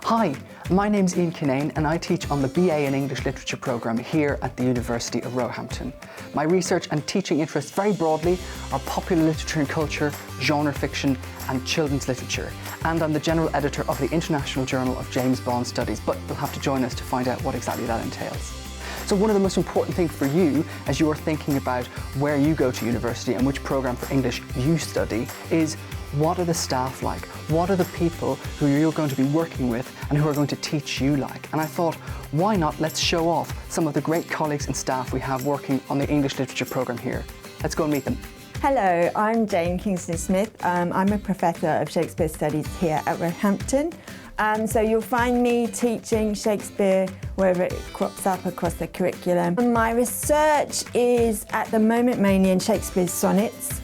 Hi, my name's Ian Kinane and I teach on the BA in English Literature programme here at the University of Roehampton. My research and teaching interests very broadly are popular literature and culture, genre fiction and children's literature. And I'm the general editor of the International Journal of James Bond Studies, but you'll have to join us to find out what exactly that entails. So one of the most important things for you as you're thinking about where you go to university and which programme for English you study is, what are the staff like? What are the people who you're going to be working with and who are going to teach you like? And I thought, why not let's show off some of the great colleagues and staff we have working on the English Literature programme here. Let's go and meet them. Hello, I'm Jane Kingston-Smith. I'm a Professor of Shakespeare Studies here at Roehampton. So you'll find me teaching Shakespeare wherever it crops up across the curriculum. My research is at the moment mainly in Shakespeare's sonnets,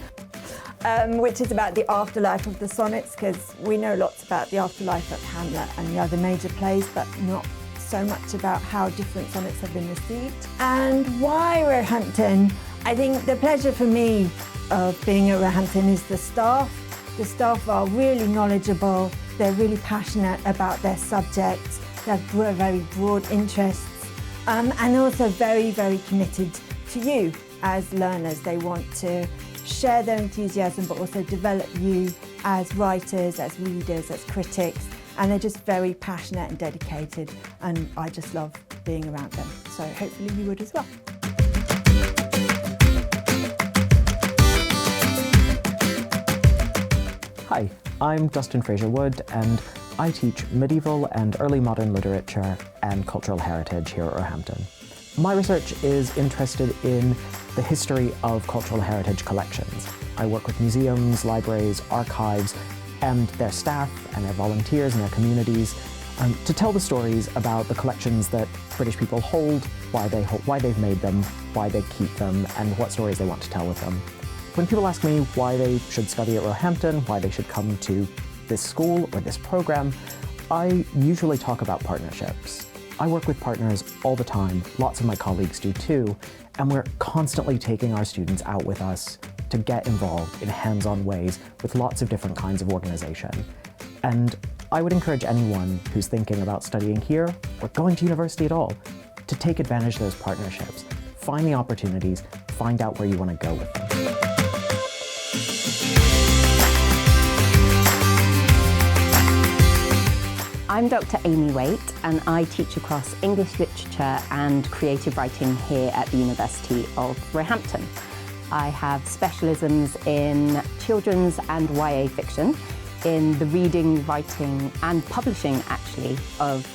which is about the afterlife of the sonnets, because we know lots about the afterlife of Hamlet and the other major plays, but not so much about how different sonnets have been received. And why Roehampton? I think the pleasure for me of being at Roehampton is the staff. The staff are really knowledgeable, they're really passionate about their subjects, they have very broad interests, and also very, very committed to you as learners. They want to share their enthusiasm but also develop you as writers, as readers, as critics, and they're just very passionate and dedicated, and I just love being around them. So hopefully you would as well. Hi, I'm Dustin Fraser-Wood and I teach medieval and early modern literature and cultural heritage here at Roehampton. My research is interested in the history of cultural heritage collections. I work with museums, libraries, archives, and their staff and their volunteers and their communities to tell the stories about the collections that British people hold, why they've made them, why they keep them, and what stories they want to tell with them. When people ask me why they should study at Roehampton, why they should come to this school or this program, I usually talk about partnerships. I work with partners all the time, lots of my colleagues do too, and we're constantly taking our students out with us to get involved in hands-on ways with lots of different kinds of organization. And I would encourage anyone who's thinking about studying here or going to university at all to take advantage of those partnerships, find the opportunities, find out where you want to go with them. I'm Dr. Amy Waite and I teach across English literature and creative writing here at the University of Roehampton. I have specialisms in children's and YA fiction, in the reading, writing and publishing actually of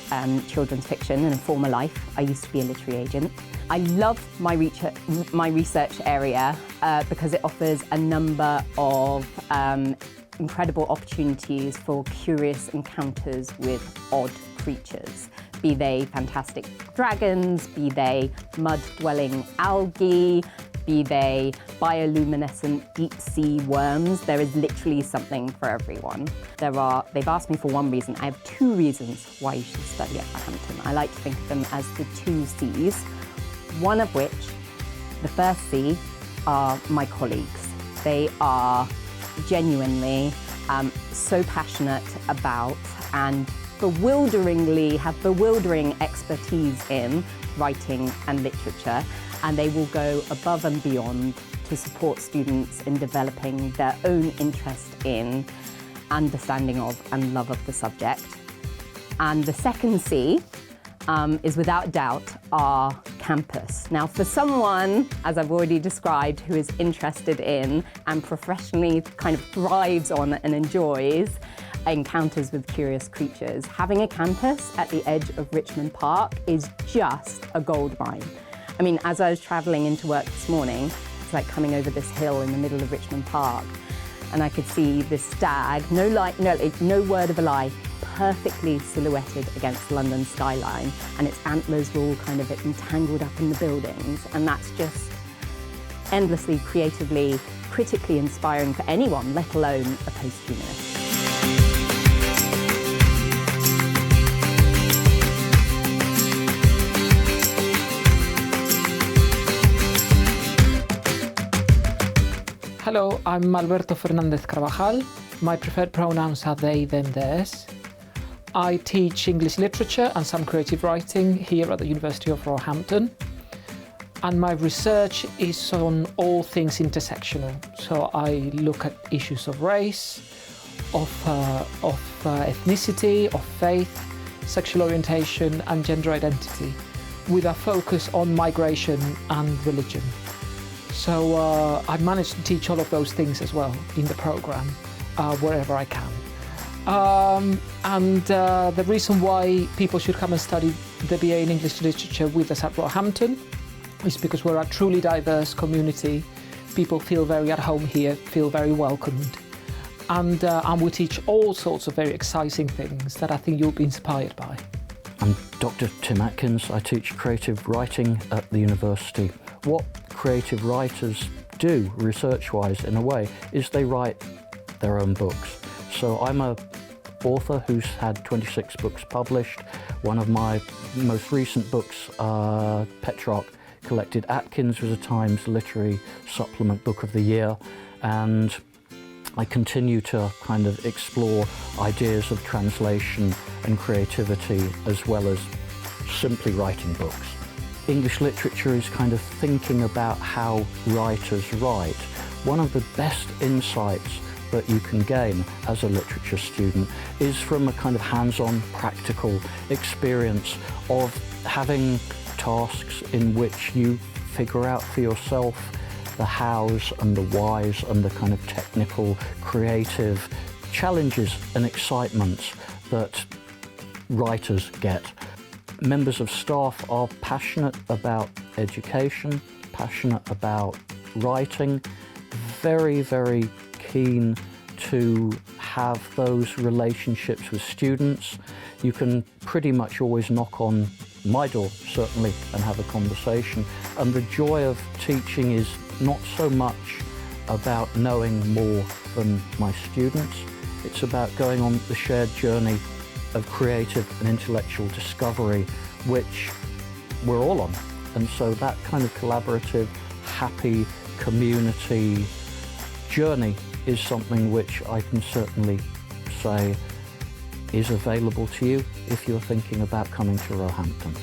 children's fiction in a former life. I used to be a literary agent. I love my research area because it offers a number of incredible opportunities for curious encounters with odd creatures, be they fantastic dragons, be they mud-dwelling algae, be they bioluminescent deep-sea worms. There is literally something for everyone. They've asked me for one reason. I have two reasons why you should study at Roehampton. I like to think of them as the two C's, one of which, the first C, are my colleagues. They are genuinely so passionate about and have bewildering expertise in writing and literature, and they will go above and beyond to support students in developing their own interest in, understanding of and love of the subject. And the second C is without doubt our campus. Now for someone, as I've already described, who is interested in and professionally kind of thrives on and enjoys encounters with curious creatures, having a campus at the edge of Richmond Park is just a gold mine. I mean, as I was travelling into work this morning, it's like coming over this hill in the middle of Richmond Park, and I could see this stag, no word of a lie, perfectly silhouetted against the London skyline, and its antlers were all kind of entangled up in the buildings, and that's just endlessly, creatively, critically inspiring for anyone, let alone a post-humanist. Hello, I'm Alberto Fernandez Carvajal. My preferred pronouns are they, them, theirs. I teach English literature and some creative writing here at the University of Roehampton. And my research is on all things intersectional. So I look at issues of race, of ethnicity, of faith, sexual orientation and gender identity, with a focus on migration and religion. So I managed to teach all of those things as well in the programme, wherever I can. The reason why people should come and study the BA in English Literature with us at Roehampton is because we're a truly diverse community. People feel very at home here, feel very welcomed. And we teach all sorts of very exciting things that I think you'll be inspired by. I'm Dr. Tim Atkins. I teach creative writing at the university. What creative writers do, research-wise in a way, is they write their own books. So I'm an author who's had 26 books published. One of my most recent books, Petrarch Collected Atkins, was a Times Literary Supplement Book of the Year, and I continue to kind of explore ideas of translation and creativity as well as simply writing books. English literature is kind of thinking about how writers write. One of the best insights that you can gain as a literature student is from a kind of hands-on practical experience of having tasks in which you figure out for yourself the hows and the whys and the kind of technical, creative challenges and excitements that writers get. Members of staff are passionate about education, passionate about writing, very, very keen to have those relationships with students. You can pretty much always knock on my door, certainly, and have a conversation. And the joy of teaching is not so much about knowing more than my students. It's about going on the shared journey of creative and intellectual discovery, which we're all on. And so that kind of collaborative, happy community journey is something which I can certainly say is available to you if you're thinking about coming to Roehampton.